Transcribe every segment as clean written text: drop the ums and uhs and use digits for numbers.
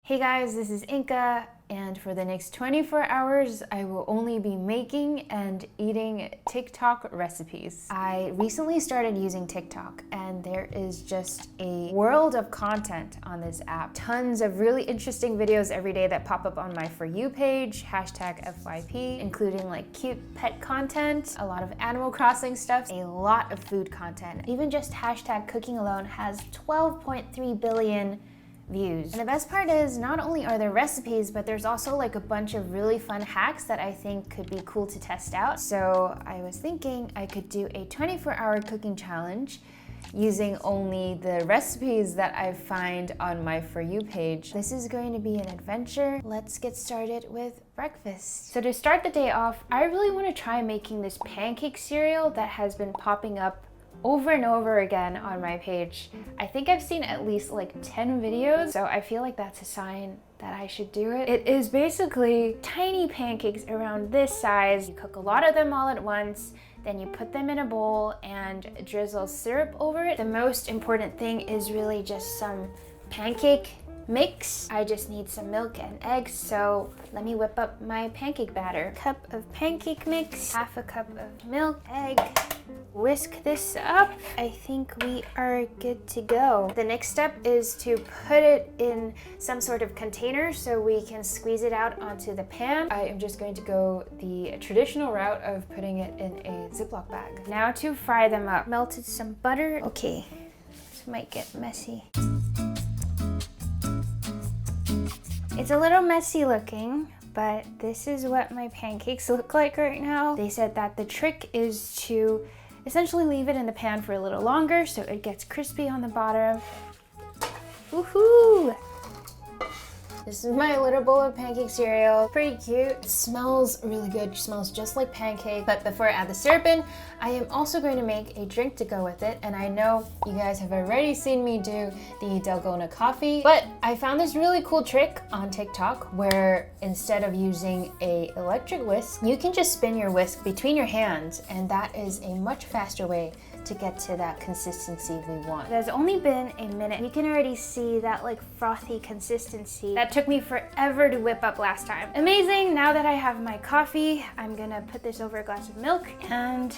Hey guys, this is Inka, and for the next 24 hours, I will only be making and eating TikTok recipes. I recently started using TikTok, and there is just a world of content on this app. Tons of really interesting videos every day that pop up on my For You page, hashtag FYP, including like cute pet content, a lot of Animal Crossing stuff, a lot of food content. Even just hashtag cooking alone has 12.3 billion views. And the best part is not only are there recipes, but there's also like a bunch of really fun hacks that I think could be cool to test out. So I was thinking I could do a 24-hour cooking challenge using only the recipes that I find on my For You page. This is going to be an adventure. Let's get started with breakfast. So to start the day off, I really want to try making this pancake cereal that has been popping up over and over again on my page. I think I've seen at least like 10 videos, so I feel like that's a sign that I should do it. It is basically tiny pancakes around this size. You cook a lot of them all at once, then you put them in a bowl and drizzle syrup over it. The most important thing is really just some pancake mix. I just need some milk and eggs, so let me whip up my pancake batter. Cup of pancake mix, half a cup of milk, egg. Whisk this up. I think we are good to go. The next step is to put it in some sort of container so we can squeeze it out onto the pan. I am just going to go the traditional route of putting it in a Ziploc bag. Now to fry them up. Melted some butter. Okay, this might get messy. It's a little messy looking, but this is what my pancakes look like right now. They said that the trick is to essentially leave it in the pan for a little longer so it gets crispy on the bottom. Woohoo! This is my little bowl of pancake cereal. Pretty cute. It smells really good. It smells just like pancake. But before I add the syrup in, I am also going to make a drink to go with it. And I know you guys have already seen me do the Dalgona coffee, but I found this really cool trick on TikTok where instead of using a electric whisk, you can just spin your whisk between your hands, and that is a much faster way to get to that consistency we want. It has only been a minute. You can already see that like frothy consistency that took me forever to whip up last time. Amazing. Now that I have my coffee, I'm gonna put this over a glass of milk and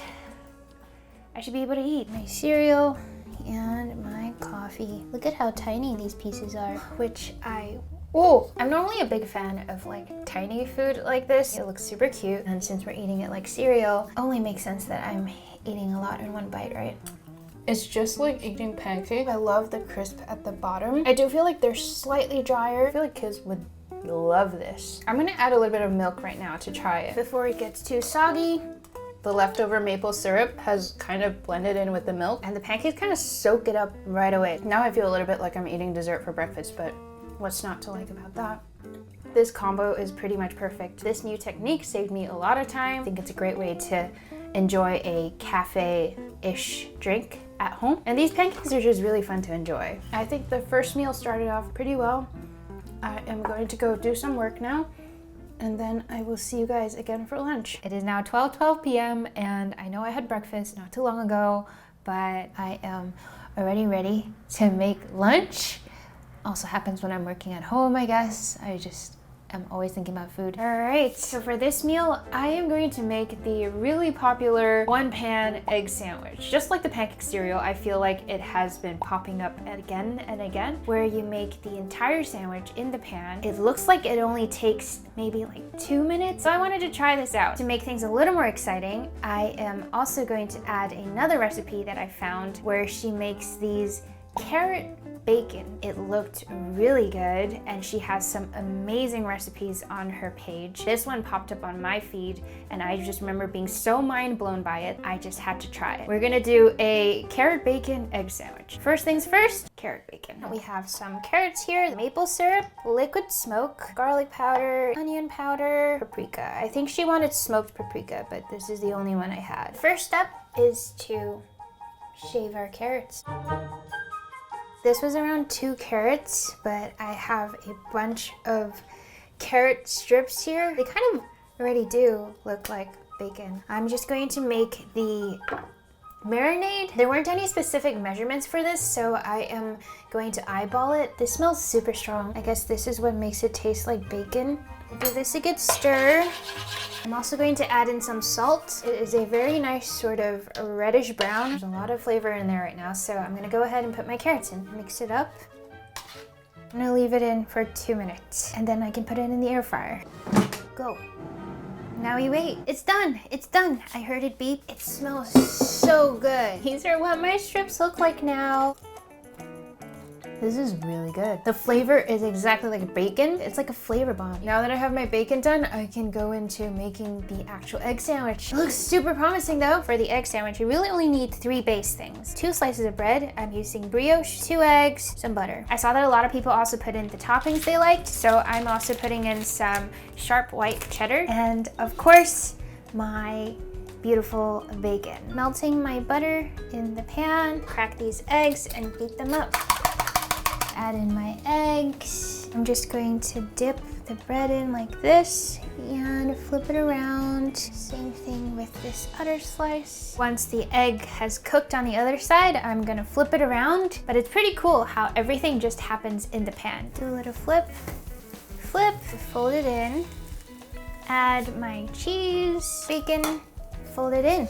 I should be able to eat my cereal and my coffee. Look at how tiny these pieces are, which I'm normally a big fan of like tiny food like this. It looks super cute, and since we're eating it like cereal, it only makes sense that I'm eating a lot in one bite, right? It's just like eating pancake. I love the crisp at the bottom. I do feel like they're slightly drier. I feel like kids would love this. I'm gonna add a little bit of milk right now to try it before it gets too soggy. The leftover maple syrup has kind of blended in with the milk, and the pancakes kind of soak it up right away. Now I feel a little bit like I'm eating dessert for breakfast, but what's not to like about that? This combo is pretty much perfect. This new technique saved me a lot of time. I think it's a great way to enjoy a cafe-ish drink at home. And these pancakes are just really fun to enjoy. I think the first meal started off pretty well. I am going to go do some work now, and then I will see you guys again for lunch. It is now 12 p.m. and I know I had breakfast not too long ago, but I am already ready to make lunch. Also happens when I'm working at home, I guess. I'm always thinking about food. All right, so for this meal, I am going to make the really popular one-pan egg sandwich. Just like the pancake cereal, I feel like it has been popping up again and again, where you make the entire sandwich in the pan. It looks like it only takes maybe like 2 minutes. So I wanted to try this out. To make things a little more exciting, I am also going to add another recipe that I found where she makes these carrot bacon. It looked really good, and she has some amazing recipes on her page. This one popped up on my feed, and I just remember being so mind blown by it. I just had to try it. We're gonna do a carrot bacon egg sandwich. First things first, carrot bacon. We have some carrots here, maple syrup, liquid smoke, garlic powder, onion powder, paprika. I think she wanted smoked paprika, but this is the only one I had. First step is to shave our carrots. This was around 2 carrots, but I have a bunch of carrot strips here. They kind of already do look like bacon. I'm just going to make the marinade. There weren't any specific measurements for this, so I am going to eyeball it. This smells super strong. I guess this is what makes it taste like bacon. Give this a good stir. I'm also going to add in some salt. It is a very nice sort of reddish brown. There's a lot of flavor in there right now, so I'm gonna go ahead and put my carrots in. Mix it up. I'm gonna leave it in for 2 minutes, and then I can put it in the air fryer. Go. Now we wait. It's done. It's done. I heard it beep. It smells so good. These are what my strips look like now. This is really good. The flavor is exactly like bacon. It's like a flavor bomb. Now that I have my bacon done, I can go into making the actual egg sandwich. It looks super promising though. For the egg sandwich, you really only need 3 base things. 2 slices of bread. I'm using brioche, 2 eggs, some butter. I saw that a lot of people also put in the toppings they liked, so I'm also putting in some sharp white cheddar, and of course, my beautiful bacon. Melting my butter in the pan, crack these eggs and beat them up. Add in my eggs. I'm just going to dip the bread in like this and flip it around. Same thing with this other slice. Once the egg has cooked on the other side, I'm gonna flip it around. But it's pretty cool how everything just happens in the pan. Do a little flip, fold it in. Add my cheese, bacon, fold it in.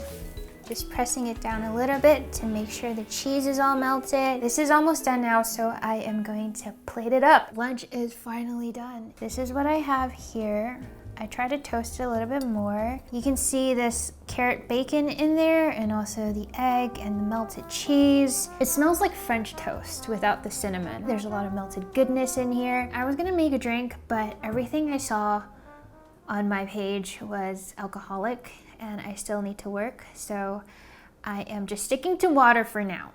Just pressing it down a little bit to make sure the cheese is all melted. This is almost done now, so I am going to plate it up. Lunch is finally done. This is what I have here. I try to toast it a little bit more. You can see this carrot bacon in there and also the egg and the melted cheese. It smells like French toast without the cinnamon. There's a lot of melted goodness in here. I was gonna make a drink, but everything I saw on my page was alcoholic, and I still need to work, so I am just sticking to water for now.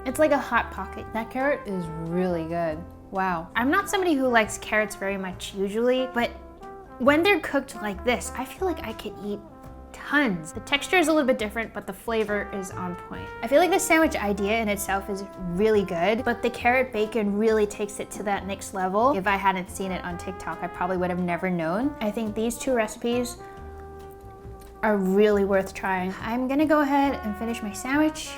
It's like a Hot Pocket. That carrot is really good. Wow. I'm not somebody who likes carrots very much usually, but when they're cooked like this, I feel like I could eat tons. The texture is a little bit different, but the flavor is on point. I feel like the sandwich idea in itself is really good, but the carrot bacon really takes it to that next level. If I hadn't seen it on TikTok, I probably would have never known. I think these 2 recipes are really worth trying. I'm gonna go ahead and finish my sandwich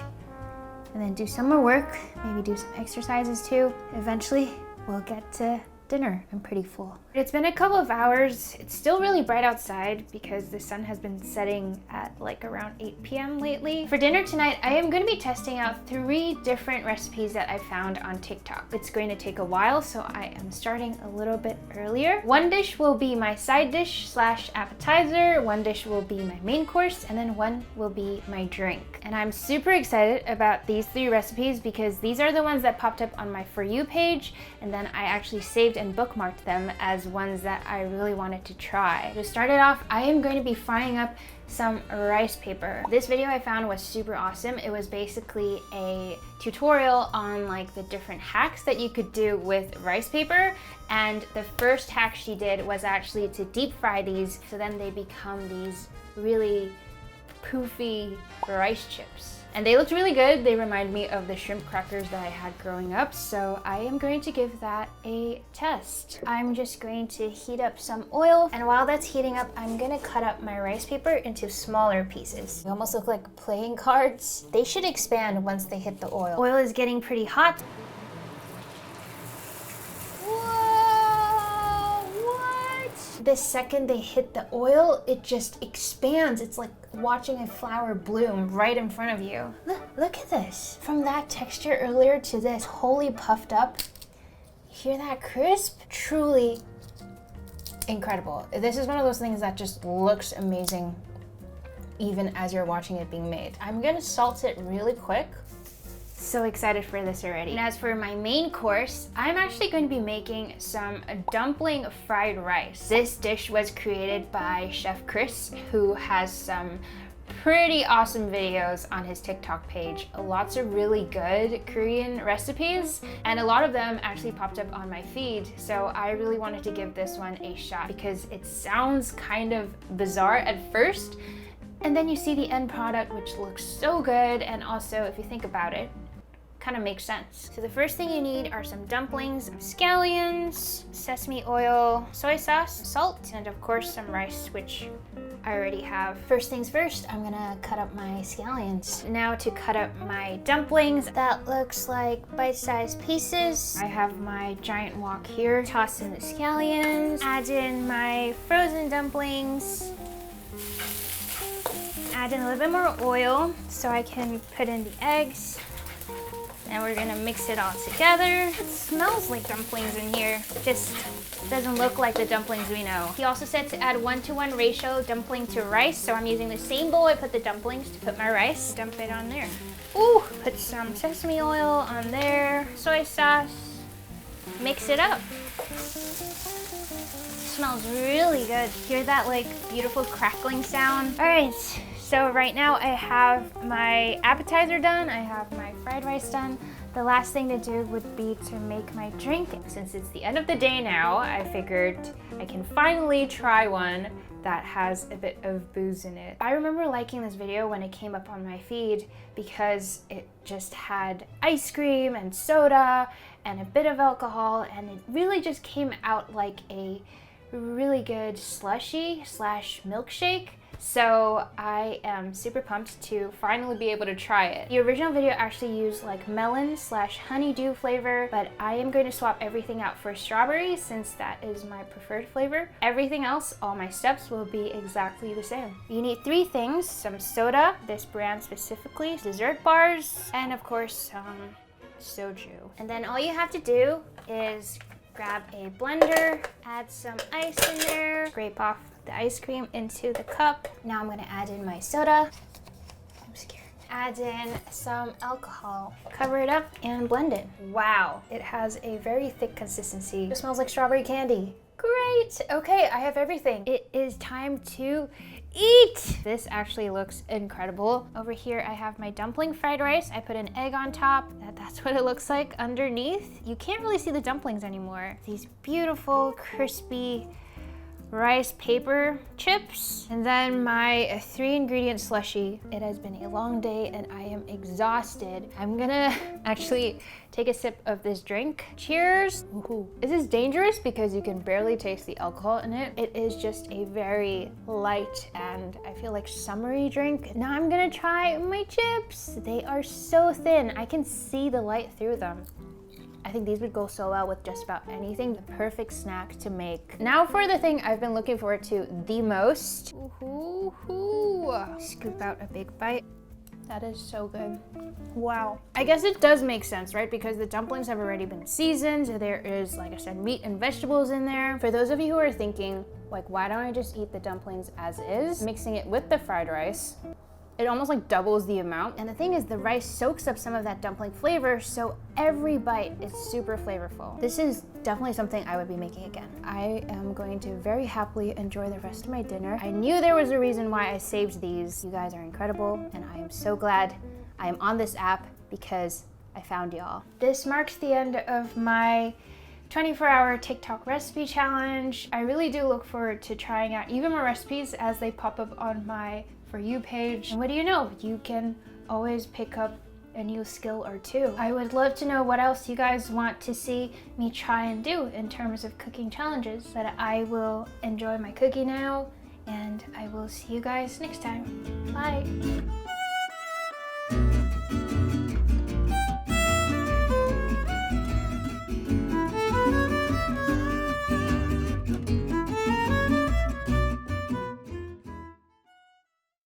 and then do some more work, maybe do some exercises too. Eventually, we'll get to dinner. I'm pretty full. It's been a couple of hours. It's still really bright outside because the sun has been setting at like around 8 p.m. lately. For dinner tonight, I am going to be testing out 3 different recipes that I found on TikTok. It's going to take a while, so I am starting a little bit earlier. One dish will be my side dish / appetizer, one dish will be my main course, and then one will be my drink. And I'm super excited about these 3 recipes because these are the ones that popped up on my For You page, and then I actually saved and bookmarked them as ones that I really wanted to try. To start it off, I am going to be frying up some rice paper. This video I found was super awesome. It was basically a tutorial on like the different hacks that you could do with rice paper, and the first hack she did was actually to deep fry these so then they become these really poofy rice chips. And they looked really good. They remind me of the shrimp crackers that I had growing up, so I am going to give that a test. I'm just going to heat up some oil, and while that's heating up, I'm gonna cut up my rice paper into smaller pieces. They almost look like playing cards. They should expand once they hit the oil. Oil is getting pretty hot. The second they hit the oil, it just expands. It's like watching a flower bloom right in front of you. Look at this. From that texture earlier to this wholly puffed up. Hear that crisp? Truly incredible. This is one of those things that just looks amazing even as you're watching it being made. I'm gonna salt it really quick. So excited for this already. And as for my main course, I'm actually going to be making some dumpling fried rice. This dish was created by Chef Chris, who has some pretty awesome videos on his TikTok page. Lots of really good Korean recipes, and a lot of them actually popped up on my feed. So I really wanted to give this one a shot because it sounds kind of bizarre at first, and then you see the end product, which looks so good. And also, if you think about it, kind of makes sense. So the first thing you need are some dumplings, scallions, sesame oil, soy sauce, salt, and of course some rice, which I already have. First things first, I'm gonna cut up my scallions. Now to cut up my dumplings, that looks like bite-sized pieces. I have my giant wok here. Toss in the scallions, add in my frozen dumplings, add in a little bit more oil so I can put in the eggs. And we're gonna mix it all together. It smells like dumplings in here. Just doesn't look like the dumplings we know. He also said to add 1-to-1 ratio dumpling to rice. So I'm using the same bowl I put the dumplings to put my rice. Dump it on there. Ooh, put some sesame oil on there. Soy sauce. Mix it up. Smells really good. Hear that like beautiful crackling sound? All right. So right now I have my appetizer done, I have my fried rice done. The last thing to do would be to make my drink. Since it's the end of the day now, I figured I can finally try one that has a bit of booze in it. I remember liking this video when it came up on my feed because it just had ice cream and soda and a bit of alcohol, and it really just came out like a really good slushy slash milkshake. So I am super pumped to finally be able to try it. The original video actually used like melon slash honeydew flavor, but I am going to swap everything out for strawberry since that is my preferred flavor. Everything else, all my steps will be exactly the same. You need 3 things: some soda, this brand specifically, dessert bars, and of course some soju. And then all you have to do is grab a blender, add some ice in there, scrape off the ice cream into the cup. Now I'm gonna add in my soda. I'm scared. Add in some alcohol. Cover it up and blend it. Wow, it has a very thick consistency. It smells like strawberry candy. Great, okay, I have everything. It is time to eat. This actually looks incredible. Over here I have my dumpling fried rice. I put an egg on top. That's what it looks like underneath. You can't really see the dumplings anymore. These beautiful crispy rice paper chips, and then my 3-ingredient slushie. It has been a long day and I am exhausted. I'm gonna actually take a sip of this drink. Cheers. Ooh. This is dangerous because you can barely taste the alcohol in it. It is just a very light and I feel like summery drink. Now I'm gonna try my chips. They are so thin. I can see the light through them. I think these would go so well with just about anything. The perfect snack to make. Now for the thing I've been looking forward to the most. Ooh. Scoop out a big bite. That is so good. Wow. I guess it does make sense, right? Because the dumplings have already been seasoned. There is, like I said, meat and vegetables in there. For those of you who are thinking, like, why don't I just eat the dumplings as is? Mixing it with the fried rice, it almost like doubles the amount. And the thing is, the rice soaks up some of that dumpling flavor, so every bite is super flavorful. This is definitely something I would be making again. I am going to very happily enjoy the rest of my dinner. I knew there was a reason why I saved these. You guys are incredible, and I am so glad I am on this app because I found y'all. This marks the end of my 24-hour TikTok recipe challenge. I really do look forward to trying out even more recipes as they pop up on my For You page. And what do you know? You can always pick up a new skill or two. I would love to know what else you guys want to see me try and do in terms of cooking challenges. But I will enjoy my cooking now, and I will see you guys next time. Bye.